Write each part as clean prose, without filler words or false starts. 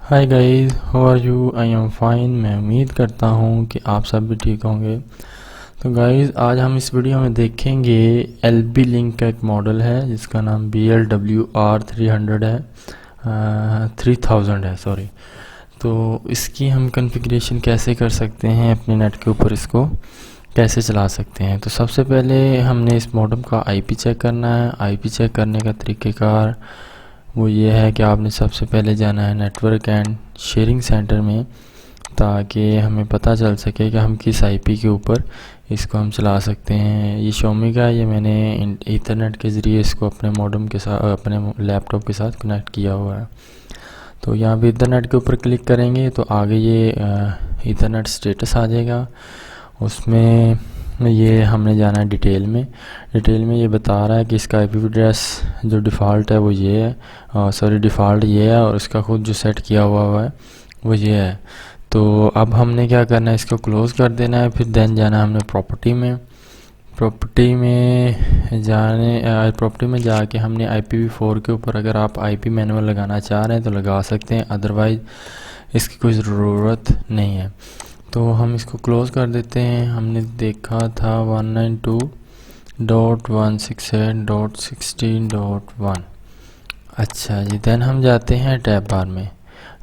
Hi guys, how are you? I am fine. मैं उम्मीद करता हूँ कि आप सब भी ठीक होंगे। तो गाइस, आज हम इस वीडियो में देखेंगे LB लिंक का एक मॉडल है जिसका नाम BLWR 300 है, 3000 है, सॉरी। तो इसकी हम कॉन्फ़िगरेशन कैसे कर सकते हैं, अपने नेट के ऊपर इसको कैसे चला सकते हैं। तो सबसे पहले हमने इस मॉडम का IP चेक करना है। IP चेक करने का तरीक़ेकार वो ये है कि आपने सबसे पहले जाना है नेटवर्क एंड शेयरिंग सेंटर में, ताकि हमें पता चल सके कि हम किस IP के ऊपर इसको हम चला सकते हैं। ये Xiaomi का है, ये मैंने ईथरनेट के ज़रिए इसको अपने मॉडम के साथ, अपने लैपटॉप के साथ कनेक्ट किया हुआ है। तो यहाँ पे ईथरनेट के ऊपर क्लिक करेंगे तो आगे ये ईथरनेट स्टेटस आ जाएगा। उसमें ये हमने जाना है डिटेल में ये बता रहा है कि इसका IP एड्रेस जो डिफ़ॉल्ट है वो ये है, सॉरी डिफ़ॉल्ट ये है, और इसका खुद जो सेट किया हुआ है वो ये है। तो अब हमने क्या करना है, इसको क्लोज़ कर देना है। फिर देन जाना है हमने प्रॉपर्टी में जाके हमने IPv4 के ऊपर, अगर आप IP मैनुअल लगाना चाह रहे हैं तो लगा सकते हैं, अदरवाइज़ इसकी कोई ज़रूरत नहीं है। तो हम इसको क्लोज़ कर देते हैं। हमने देखा था 192.168.16.1। अच्छा जी, देन हम जाते हैं टैब बार में।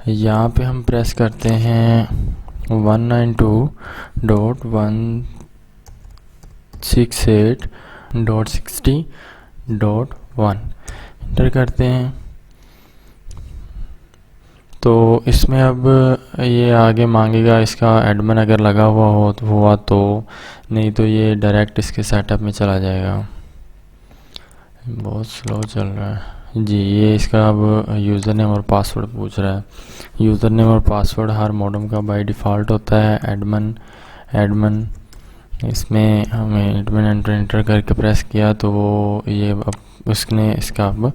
यहाँ पे हम प्रेस करते हैं 192.168.60.1 इंटर करते हैं। तो इसमें अब ये आगे मांगेगा इसका एडमिन अगर लगा हुआ तो नहीं तो ये डायरेक्ट इसके सेटअप में चला जाएगा। बहुत स्लो चल रहा है जी। ये इसका अब यूज़र नेम और पासवर्ड पूछ रहा है। यूज़र नेम और पासवर्ड हर मॉडम का बाय डिफ़ॉल्ट होता है एडमिन। इसमें हमें एडमिन एंटर करके प्रेस किया तो वो ये अब उसने इसका अब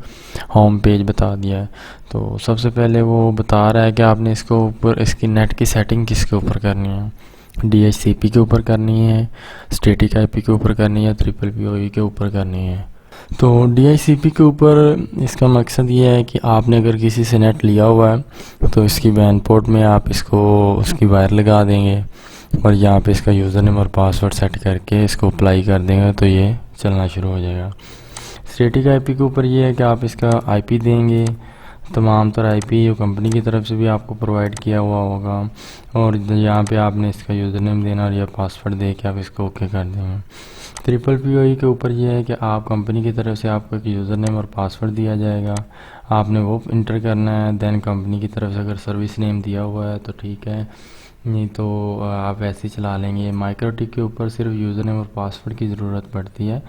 होम पेज बता दिया है। तो सबसे पहले वो बता रहा है कि आपने इसको ऊपर इसकी नेट की सेटिंग किसके ऊपर करनी है, DHCP के ऊपर करनी है, स्टैटिक IP के ऊपर करनी है, PPPoE के ऊपर करनी है। तो DHCP के ऊपर इसका मकसद ये है कि आपने अगर किसी से नेट लिया हुआ है तो इसकी वैन पोर्ट में आप इसको उसकी वायर लगा देंगे और यहाँ पे इसका यूज़र नेम और पासवर्ड सेट करके इसको अप्लाई कर देंगे तो ये चलना शुरू हो जाएगा। स्टैटिक IP के ऊपर ये है कि आप इसका IP देंगे, तमाम तरह IP जो कंपनी की तरफ से भी आपको प्रोवाइड किया हुआ होगा, और यहाँ पे आपने इसका यूज़र नेम देना और यह पासवर्ड दे के आप इसको ओके कर देंगे। PPPoE के ऊपर यह है कि आप कंपनी की तरफ से आपको एक यूज़र नेम और पासवर्ड दिया जाएगा, आपने वो इंटर करना है। देन कंपनी की तरफ से अगर सर्विस नेम दिया हुआ है तो ठीक है, नहीं तो आप ऐसे ही चला लेंगे। माइक्रोटिक के ऊपर सिर्फ यूज़र नेम और पासवर्ड की ज़रूरत पड़ती है,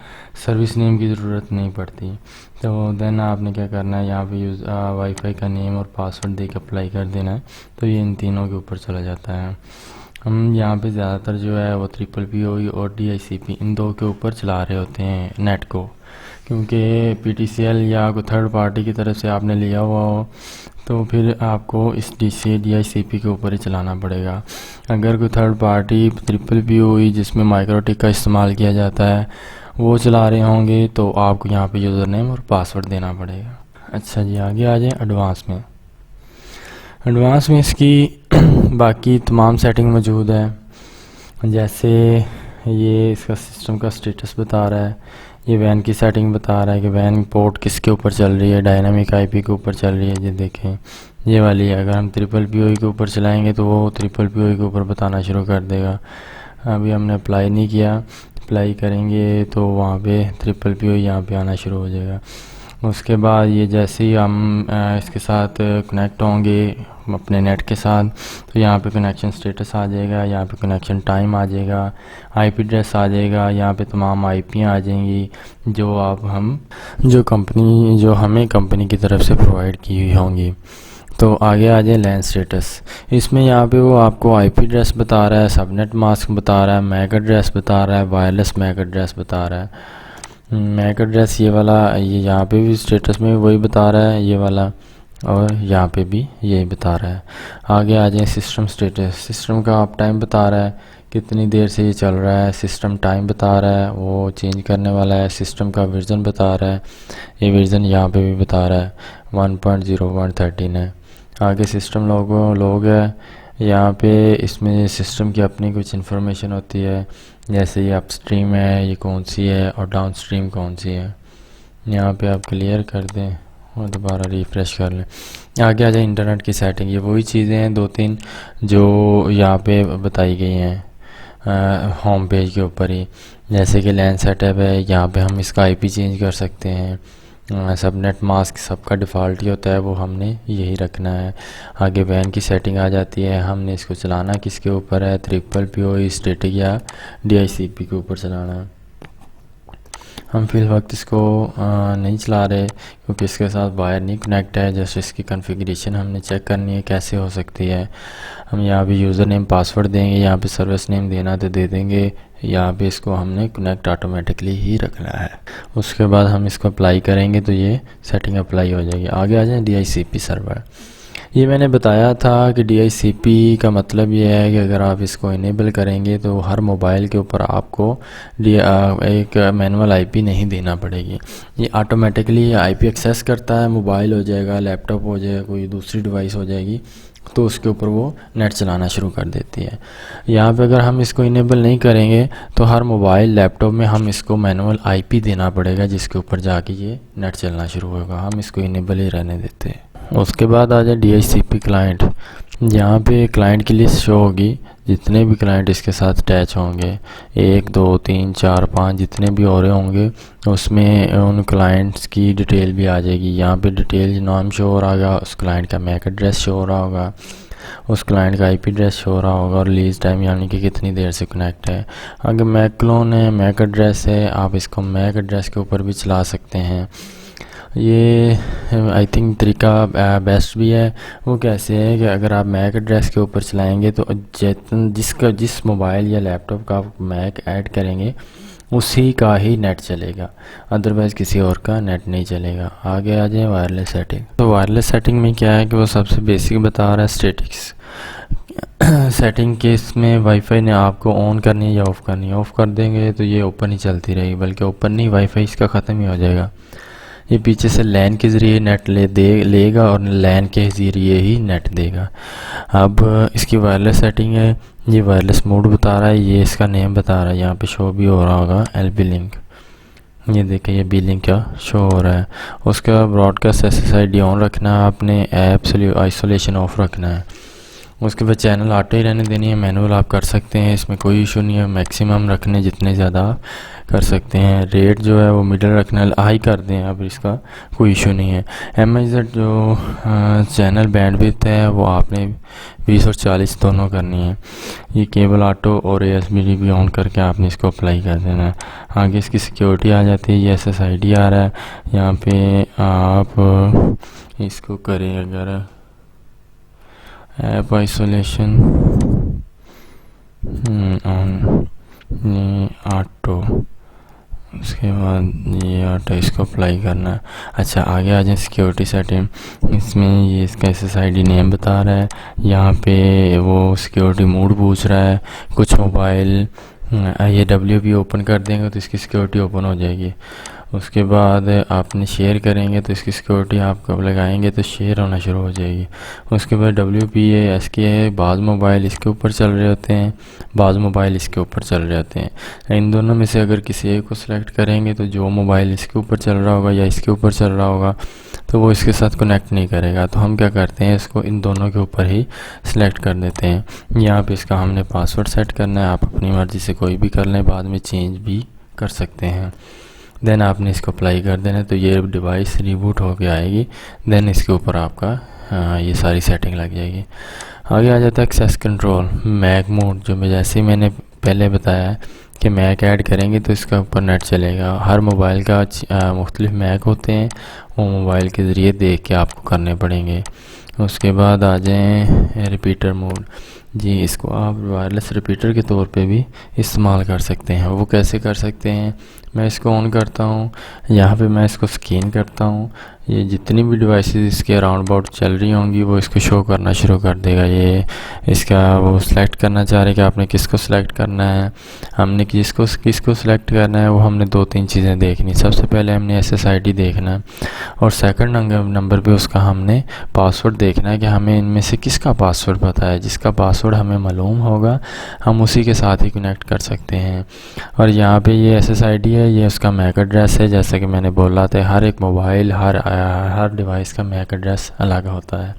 सर्विस नेम की ज़रूरत नहीं पड़ती। तो देन आपने क्या करना है, यहाँ पे वाईफाई का नेम और पासवर्ड दे के अप्लाई कर देना है, तो ये इन तीनों के ऊपर चला जाता है। हम यहाँ पे ज़्यादातर जो है वो PPPoE और DHCP इन दो के ऊपर चला रहे होते हैं नेट को, क्योंकि PTCL या कोई थर्ड पार्टी की तरफ से आपने लिया हुआ हो तो फिर आपको इस DHCP के ऊपर ही चलाना पड़ेगा। अगर कोई थर्ड पार्टी PPPoE जिसमें माइक्रोटिक का इस्तेमाल किया जाता है वो चला रहे होंगे तो आपको यहाँ पे यूज़र नेम और पासवर्ड देना पड़ेगा। अच्छा जी, आगे आ जाए एडवांस में इसकी बाकी तमाम सेटिंग मौजूद है। जैसे ये इसका सिस्टम का स्टेटस बता रहा है, ये वैन की सेटिंग बता रहा है कि वैन पोर्ट किसके ऊपर चल रही है, डायनामिक IP के ऊपर चल रही है। ये देखें, ये वाली है। अगर हम PPPoE के ऊपर चलाएंगे तो वो PPPoE के ऊपर बताना शुरू कर देगा। अभी हमने अप्लाई नहीं किया, अप्लाई करेंगे तो वहाँ पे PPPoE यहाँ पे आना शुरू हो जाएगा। उसके बाद ये जैसे ही हम इसके साथ कनेक्ट होंगे अपने नेट के साथ तो यहाँ पे कनेक्शन स्टेटस आ जाएगा, यहाँ पे कनेक्शन टाइम आ जाएगा, IP एड्रेस आ जाएगा, यहाँ पे तमाम IP आ जाएंगी जो हमें कंपनी की तरफ से प्रोवाइड की हुई होंगी। तो आगे आ जाए लैन स्टेटस। इसमें यहाँ पे वो आपको IP एड्रेस बता रहा है, सबनेट मास्क बता रहा है, मैक एड्रेस बता रहा है, वायरलेस मैक एड्रेस बता रहा है। मैक एड्रेस ये वाला, ये यहाँ पे भी स्टेटस में वही बता रहा है ये वाला, और यहाँ पे भी यही बता रहा है। आगे आ जाए सिस्टम स्टेटस। सिस्टम का आप टाइम बता रहा है कितनी देर से ये चल रहा है, सिस्टम टाइम बता रहा है, वो चेंज करने वाला है। सिस्टम का वर्जन बता रहा है, ये वर्जन यहाँ पे भी बता रहा है 1.0113 है। आगे सिस्टम लॉग है। यहाँ पे इसमें सिस्टम की अपनी कुछ इन्फॉर्मेशन होती है, जैसे ये अपस्ट्रीम है ये कौन सी है और डाउनस्ट्रीम कौन सी है। यहाँ पे आप क्लियर कर दें और दोबारा रिफ़्रेश कर लें। आगे आ जाए इंटरनेट की सेटिंग। ये वही चीज़ें हैं 2-3 जो यहाँ पे बताई गई हैं होम पेज के ऊपर ही। जैसे कि लैन सेटअप है, यहाँ पे हम इसका आईपी चेंज कर सकते हैं। सबनेट मास्क सबका डिफ़ॉल्ट ही होता है, वो हमने यही रखना है। आगे वैन की सेटिंग आ जाती है, हमने इसको चलाना किसके ऊपर है, ट्रिपल पीओई स्टैटिक या DHCP के ऊपर चलाना है। हम फिल वक्त इसको नहीं चला रहे क्योंकि इसके साथ वायर नहीं कनेक्ट है। जैसे इसकी कॉन्फ़िगरेशन हमने चेक करनी है कैसे हो सकती है। हम यहाँ पे यूज़र नेम पासवर्ड देंगे, यहाँ पे सर्विस नेम देना तो दे देंगे। यहाँ पे इसको हमने कनेक्ट ऑटोमेटिकली ही रखना है। उसके बाद हम इसको अप्लाई करेंगे तो ये सेटिंग अप्लाई हो जाएगी। आगे आ जाए DHCP सर्वर। ये मैंने बताया था कि DHCP का मतलब ये है कि अगर आप इसको इनेबल करेंगे तो हर मोबाइल के ऊपर आपको एक मैनुअल आईपी नहीं देना पड़ेगी। ये ऑटोमेटिकली आईपी एक्सेस करता है। मोबाइल हो जाएगा, लैपटॉप हो जाएगा, कोई दूसरी डिवाइस हो जाएगी तो उसके ऊपर वो नेट चलाना शुरू कर देती है। यहाँ पे अगर हम इसको इनेबल नहीं करेंगे तो हर मोबाइल लैपटॉप में हम इसको मैनुअल आईपी देना पड़ेगा जिसके ऊपर जाके ये नेट चलना शुरू होगा। हम इसको इनेबल ही रहने देते हैं। उसके बाद आ जाए DHCP क्लाइंट। यहाँ पे क्लाइंट की लिस्ट शो होगी, जितने भी क्लाइंट इसके साथ अटैच होंगे 1 2 3 4 5 जितने भी और होंगे उसमें उन क्लाइंट्स की डिटेल भी आ जाएगी। यहाँ पे डिटेल नाम शो हो रहा होगा, उस क्लाइंट का मैक एड्रेस शो हो रहा होगा, उस क्लाइंट का IP एड्रेस शो हो रहा होगा और रिलीज टाइम यानी कि कितनी देर से कनेक्ट है। अगर मैक क्लोन है, मैक एड्रेस है, आप इसको मैक एड्रेस के ऊपर भी चला सकते हैं। ये आई थिंक तरीका बेस्ट भी है। वो कैसे है कि अगर आप मैक एड्रेस के ऊपर चलाएंगे तो जिस मोबाइल या लैपटॉप का आप मैक ऐड करेंगे उसी का ही नेट चलेगा, अदरवाइज़ किसी और का नेट नहीं चलेगा। आगे आ जाए वायरलेस सेटिंग। तो वायरलेस सेटिंग में क्या है कि वो सबसे बेसिक बता रहा है स्टैटिक्स सेटिंग के। इसमें वाईफाई ने आपको ऑन करनी है या ऑफ़ करनी है। ऑफ़ कर देंगे तो ये ओपन ही चलती रहेगी, बल्कि ओपन नहीं, वाईफाई इसका ख़त्म ही हो जाएगा। ये पीछे से लैन के ज़रिए नेट लेगा और लैन के ज़रिए ही नेट देगा। अब इसकी वायरलेस सेटिंग है, ये वायरलेस मोड बता रहा है, ये इसका नेम बता रहा है। यहाँ पे शो भी हो रहा होगा LB लिंक, ये देखिए ये बी लिंक का शो हो रहा है। उसका ब्रॉडकास्ट SSID ऑन रखना है आपने, ऐप आइसोलेशन ऑफ रखना है। उसके बाद चैनल ऑटो ही रहने देनी है, मैनुअल आप कर सकते हैं, इसमें कोई इशू नहीं है। मैक्सिमम रखने जितने ज़्यादा आप कर सकते हैं। रेट जो है वो मिडल रखना, हाई कर दें, अब इसका कोई इशू नहीं है। MIZ जो चैनल बैंडविड्थ है वो आपने 20 और 40 दोनों करनी है। ये केबल ऑटो और ASBD भी ऑन करके आपने इसको अप्लाई कर देना है। आगे इसकी सिक्योरिटी आ जाती है, ये SSID आ रहा है। यहाँ पे आप इसको करें अगर ऐप आइसोलेशन ऑन ऑटो, उसके बाद ये ऑटो इसको अप्लाई करना है। अच्छा आगे आ जाए सिक्योरिटी सेटिंग। इसमें ये इसका SSID नेम बता रहा है, यहाँ पे वो सिक्योरिटी मोड पूछ रहा है। कुछ मोबाइल ये WP ओपन कर देंगे तो इसकी सिक्योरिटी ओपन हो जाएगी। उसके बाद आपने शेयर करेंगे तो इसकी सिक्योरिटी आप कब लगाएंगे तो शेयर होना शुरू हो जाएगी। उसके बाद WPA SK है, बाज़ मोबाइल इसके ऊपर चल रहे होते हैं, बाज़ मोबाइल इसके ऊपर चल रहे होते हैं। इन दोनों में से अगर किसी एक को सिलेक्ट करेंगे तो जो मोबाइल इसके ऊपर चल रहा होगा या इसके ऊपर चल रहा होगा तो वो इसके साथ कनेक्ट नहीं करेगा। तो हम क्या करते हैं, इसको इन दोनों के ऊपर ही सिलेक्ट कर देते हैं। यहाँ पे इसका हमने पासवर्ड सेट करना है, आप अपनी मर्ज़ी से कोई भी कर लें, बाद में चेंज भी कर सकते हैं। देन आपने इसको अप्लाई कर देना तो ये डिवाइस रिबूट होके आएगी। देन इसके ऊपर आपका ये सारी सेटिंग लग जाएगी। आगे आ जाता है एक्सेस कंट्रोल, मैक मोड। जो जैसे मैंने पहले बताया है कि मैक ऐड करेंगे तो इसका ऊपर नेट चलेगा। हर मोबाइल का मुख्तलिफ मैक होते हैं, वो मोबाइल के ज़रिए देख के आपको करने पड़ेंगे। उसके बाद आ जाएँ रिपीटर मोड। जी इसको आप वायरलेस रिपीटर के तौर पे भी इस्तेमाल कर सकते हैं। वो कैसे कर सकते हैं, मैं इसको ऑन करता हूँ, यहाँ पे मैं इसको स्कैन करता हूँ, ये जितनी भी डिवाइसेस इसके अराउंड अबाउट चल रही होंगी वो इसको शो करना शुरू कर देगा। ये इसका वो सिलेक्ट करना चाह रहे हैं कि आपने किसको सिलेक्ट करना है, हमने किसको सिलेक्ट करना है। वो हमने 2-3 चीज़ें देखनी। सबसे पहले हमने SSID देखना है और सेकंड नंबर पे उसका हमने पासवर्ड देखना है कि हमें इनमें से किसका पासवर्ड पता है। जिसका पासवर्ड हमें मालूम होगा हम उसी के साथ ही कनेक्ट कर सकते हैं। और यहाँ पे ये SSID है, ये उसका मैक एड्रेस है। जैसा कि मैंने बोला था हर एक मोबाइल हर डिवाइस का मैक एड्रेस अलग होता है।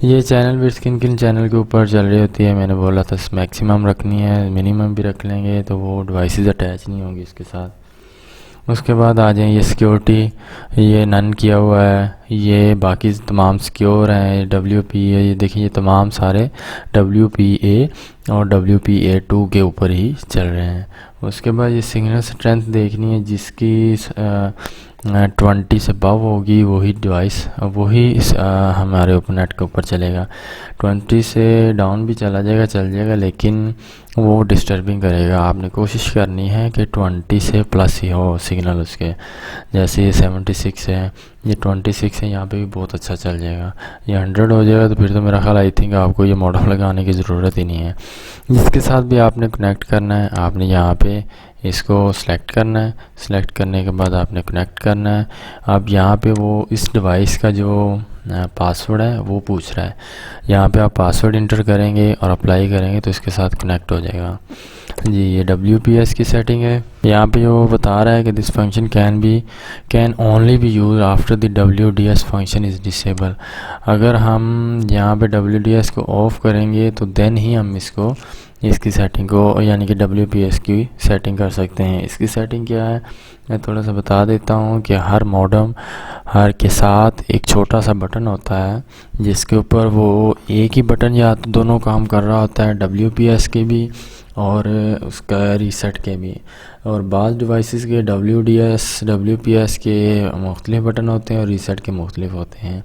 ये चैनल भी किन चैनल के ऊपर चल रही होती है, मैंने बोला था मैक्सिमम रखनी है, मिनिमम भी रख लेंगे तो वो डिवाइसेस अटैच नहीं होंगी इसके साथ। उसके बाद आ जाए ये सिक्योरिटी, ये नन किया हुआ है, ये बाकी तमाम सिक्योर हैं। WPA ये देखिए ये तमाम सारे WPA और WPA2 के ऊपर ही चल रहे हैं। उसके बाद ये सिग्नल स्ट्रेंथ देखनी है, जिसकी 20 से अबव होगी वही डिवाइस हमारे ओपननेट के ऊपर चलेगा। 20 से डाउन भी चल जाएगा लेकिन वो डिस्टर्बिंग करेगा। आपने कोशिश करनी है कि 20 से प्लस ही हो सिग्नल उसके। जैसे ये 76 है, ये 26 है, यहाँ पे भी बहुत अच्छा चल जाएगा। ये 100 हो जाएगा तो फिर तो मेरा ख्याल आई थिंक आपको ये मॉडल लगाने की ज़रूरत ही नहीं है। जिसके साथ भी आपने कनेक्ट करना है आपने यहाँ पे इसको सिलेक्ट करना है। सिलेक्ट करने के बाद आपने कनेक्ट करना है। अब यहाँ पे वो इस डिवाइस का जो पासवर्ड है वो पूछ रहा है। यहाँ पे आप पासवर्ड इंटर करेंगे और अप्लाई करेंगे तो इसके साथ कनेक्ट हो जाएगा जी। ये WPS की सेटिंग है। यहाँ पे वो बता रहा है कि this function can only B use after the WDS function is disable. अगर हम यहाँ पे WDS को ऑफ करेंगे तो देन ही हम इसकी सेटिंग को यानी कि WPS की सेटिंग कर सकते हैं। इसकी सेटिंग क्या है मैं थोड़ा सा बता देता हूँ कि हर मॉडम के साथ एक छोटा सा बटन होता है जिसके ऊपर वो एक ही बटन या तो दोनों काम कर रहा होता है, WPS के भी और उसका रीसेट के भी। और बाज़ डिवाइसेस के WPS के मुख्तलिफ बटन होते हैं और रीसेट के मुख्तलिफ होते हैं।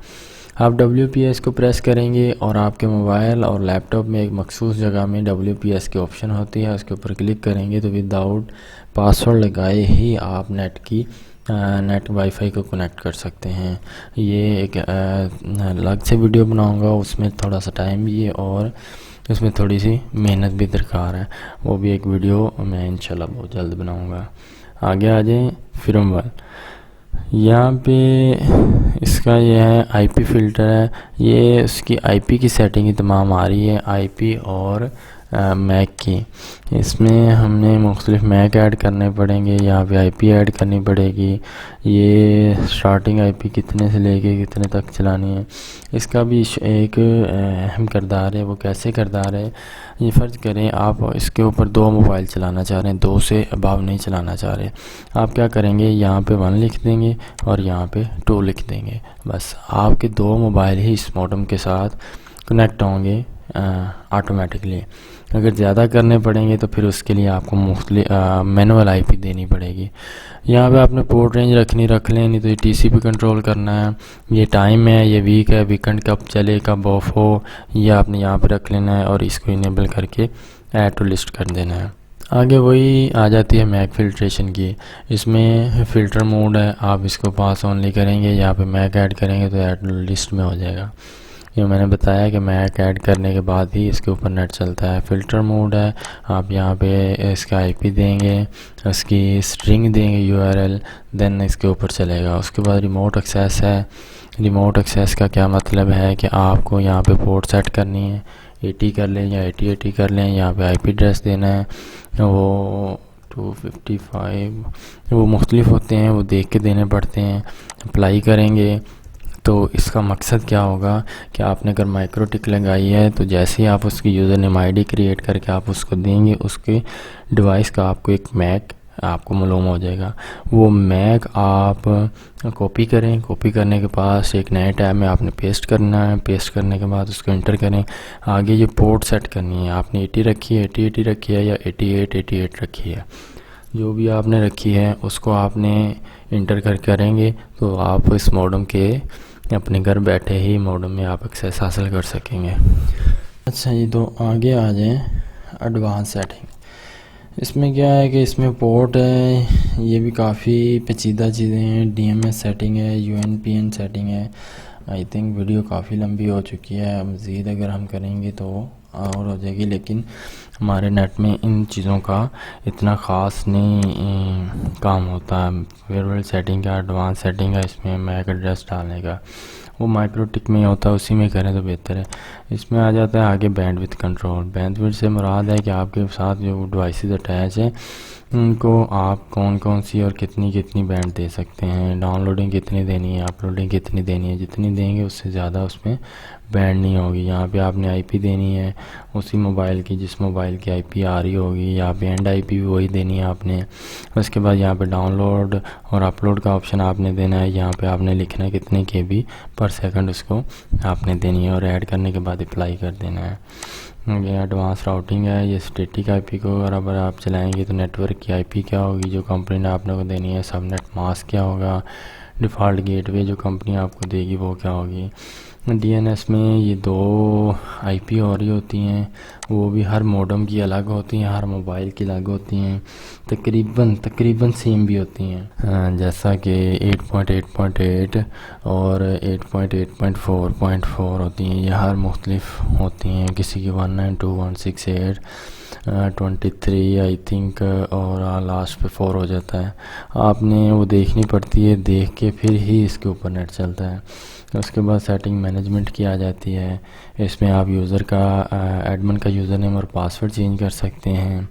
आप WPS को प्रेस करेंगे और आपके मोबाइल और लैपटॉप में एक मखसूस जगह में WPS की ऑप्शन होती है, उसके ऊपर क्लिक करेंगे तो विदाउट पासवर्ड लगाए ही आप नेट वाईफाई को कनेक्ट कर सकते हैं। ये एक अलग से वीडियो बनाऊंगा, उसमें थोड़ा सा टाइम भी है और उसमें थोड़ी सी मेहनत भी दरकार है। वो भी एक वीडियो मैं इंशाल्लाह बहुत जल्द बनाऊंगा। आगे आ जाए firmware। यहाँ पे इसका ये है IP फ़िल्टर है। ये उसकी IP की सेटिंग ही तमाम आ रही है, IP और मैक की। इसमें हमने मुख्तलिफ मैक ऐड करने पड़ेंगे, यहाँ पे IP ऐड करनी पड़ेगी। ये स्टार्टिंग IP कितने से लेके कितने तक चलानी है इसका भी एक अहम किरदार है। वो कैसे किरदार है, ये फ़र्ज़ करें आप इसके ऊपर 2 मोबाइल चलाना चाह रहे हैं, 2 से अबाव नहीं चलाना चाह रहे, आप क्या करेंगे यहाँ पे 1 लिख देंगे और यहाँ पे 2 लिख देंगे। बस आपके 2 मोबाइल ही इस मॉडम के साथ कनेक्ट होंगे ऑटोमेटिकली। अगर ज़्यादा करने पड़ेंगे तो फिर उसके लिए आपको मैनुअल IP देनी पड़ेगी। यहाँ पे आपने पोर्ट रेंज रख लें, नहीं तो ये TCP कंट्रोल करना है। ये टाइम है, ये वीक है, वीकेंड कब चले कब ऑफ हो, ये आपने यहाँ पे रख लेना है और इसको इनेबल करके ऐड टू लिस्ट कर देना है। आगे वही आ जाती है मैक फिल्ट्रेशन की। इसमें फ़िल्टर मोड है, आप इसको पास ओनली करेंगे, यहाँ पे मैक ऐड करेंगे तो ऐड लिस्ट में हो जाएगा। ये मैंने बताया कि मैक ऐड करने के बाद ही इसके ऊपर नेट चलता है। फ़िल्टर मोड है, आप यहाँ पे इसका IP देंगे, उसकी स्ट्रिंग देंगे URL, देन इसके ऊपर चलेगा। उसके बाद रिमोट एक्सेस है। रिमोट एक्सेस का क्या मतलब है कि आपको यहाँ पे पोर्ट सेट करनी है, 80 कर लें या 8080 कर लें, यहाँ पे IP एड्रेस देना है, वो 255 वो मुख्तलिफ होते हैं, वो देख के देने पड़ते हैं। अप्लाई करेंगे तो इसका मकसद क्या होगा कि आपने अगर माइक्रो टिक लगाई है तो जैसे ही आप उसकी यूज़र नेम ID क्रिएट करके आप उसको देंगे, उसके डिवाइस का आपको एक मैक आपको मालूम हो जाएगा। वो मैक आप कॉपी करें, कॉपी करने के पास एक नए टैब में आपने पेस्ट करना है। पेस्ट करने के बाद उसको इंटर करें। आगे ये पोर्ट सेट करनी है, आपने 80 रखी है, 80 रखी है या 88 रखी है, जो भी आपने रखी है उसको आपने इंटर करेंगे तो आप इस मॉडम के अपने घर बैठे ही मॉडम में आप एक्सेस हासिल कर सकेंगे। अच्छा जी, तो आगे आ जाएं एडवांस सेटिंग। इसमें क्या है कि इसमें पोर्ट है, ये भी काफ़ी पेचीदा चीज़ें हैं। DMS सेटिंग है, UNPN सेटिंग है। आई थिंक वीडियो काफ़ी लंबी हो चुकी है, मज़ीद अगर हम करेंगे तो और हो जाएगी, लेकिन हमारे नेट में इन चीज़ों का इतना ख़ास नहीं काम होता है। वेरिएबल सेटिंग का, एडवांस सेटिंग का, इसमें मैक एड्रेस डालने का, वो माइक्रोटिक में होता है, उसी में करें तो बेहतर है। इसमें आ जाता है आगे बैंडविड्थ कंट्रोल। बैंडविड्थ से मुराद है कि आपके साथ जो डिवाइसेस अटैच हैं उनको आप कौन कौन सी और कितनी कितनी बैंड दे सकते हैं, डाउनलोडिंग कितनी देनी है, अपलोडिंग कितनी देनी है। जितनी देंगे उससे ज़्यादा उसमें बैंड नहीं होगी। यहाँ पे आपने आईपी देनी है उसी मोबाइल की जिस मोबाइल की आईपी आ रही होगी, यहाँ पे एंड आईपी भी वही देनी है आपने। उसके बाद यहाँ पे डाउनलोड और अपलोड का ऑप्शन आपने देना है। यहाँ पे आपने लिखना है कितने KB पर सेकंड उसको आपने देनी है और ऐड करने के बाद अप्लाई कर देना है। ये एडवांस राउटिंग है, ये स्टैटिक आईपी को अगर आप चलाएंगे तो नेटवर्क की आईपी क्या होगी जो कंपनी ने आपने को देनी है, सबनेट मास्क क्या होगा, डिफ़ॉल्ट गेटवे जो कंपनी आपको देगी वो क्या होगी। DNS में ये 2 आईपी हो रही होती हैं, वो भी हर मॉडेम की अलग होती हैं, हर मोबाइल की अलग होती हैं, तकरीबन सेम भी होती हैं। जैसा कि 8.8.8 और 8.8.4.4 होती हैं, ये हर मुख्तलिफ होती हैं। किसी की 192.168 23 आई थिंक और लास्ट पे 4 हो जाता है। आपने वो देखनी पड़ती है, देख के फिर ही इसके ऊपर नेट चलता है। उसके बाद सेटिंग मैनेजमेंट की आ जाती है। इसमें आप यूज़र का एडमिन का यूज़र नेम और पासवर्ड चेंज कर सकते हैं।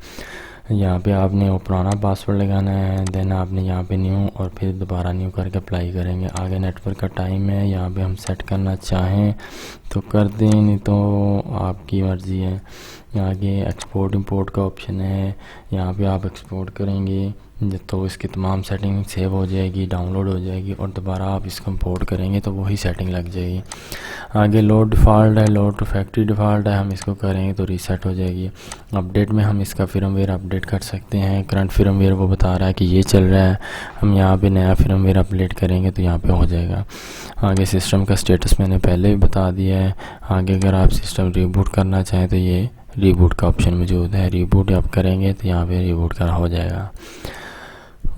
यहाँ पे आपने वो पुराना पासवर्ड लगाना है, देन आपने यहाँ पे न्यू और फिर दोबारा न्यू करके अप्लाई करेंगे। आगे नेटवर्क का टाइम है, यहाँ पे हम सेट करना चाहें तो कर दें, नहीं तो आपकी मर्ज़ी है। आगे एक्सपोर्ट इंपोर्ट का ऑप्शन है, यहाँ पे आप एक्सपोर्ट करेंगे तो इसकी तमाम सेटिंग सेव हो जाएगी, डाउनलोड हो जाएगी और दोबारा आप इसको इंपोर्ट करेंगे तो वही सेटिंग लग जाएगी। आगे लोड डिफ़ॉल्ट है, लोड टू फैक्ट्री डिफ़ॉल्ट है, हम इसको करेंगे तो रीसेट हो जाएगी। अपडेट में हम इसका firmware अपडेट कर सकते हैं। करंट firmware वो बता रहा है कि ये चल रहा है, हम यहाँ पे नया firmware अपडेट करेंगे तो यहाँ पे हो जाएगा। आगे सिस्टम का स्टेटस मैंने पहले भी बता दिया है। आगे अगर आप सिस्टम रीबूट करना चाहें तो ये रीबूट का ऑप्शन मौजूद है, रीबूट आप करेंगे तो यहाँ पे रीबूट का हो जाएगा।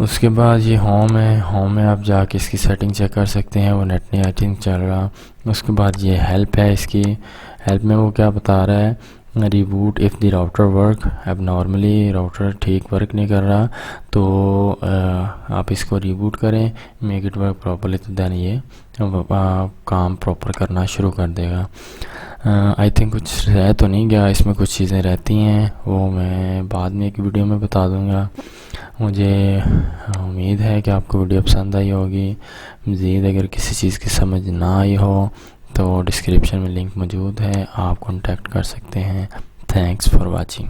उसके बाद ये होम है, होम में आप जाके इसकी सेटिंग चेक कर सकते हैं, वो नेट नहीं आई थिंक चल रहा। उसके बाद ये हेल्प है, इसकी हेल्प में वो क्या बता रहा है, reboot if the router work. अब नॉर्मली राउटर ठीक वर्क नहीं कर रहा तो आप इसको रीबूट करें, मेक इट वर्क प्रॉपरली, तो देन ये काम प्रॉपर करना शुरू कर देगा। आई थिंक कुछ रह तो नहीं गया, इसमें कुछ चीज़ें रहती हैं वो मैं बाद में एक वीडियो में बता दूंगा। मुझे उम्मीद है कि आपको वीडियो पसंद आई होगी। मज़ीद अगर किसी चीज़ की समझ ना आई हो तो डिस्क्रिप्शन में लिंक मौजूद है, आप कांटेक्ट कर सकते हैं। Thanks for watching.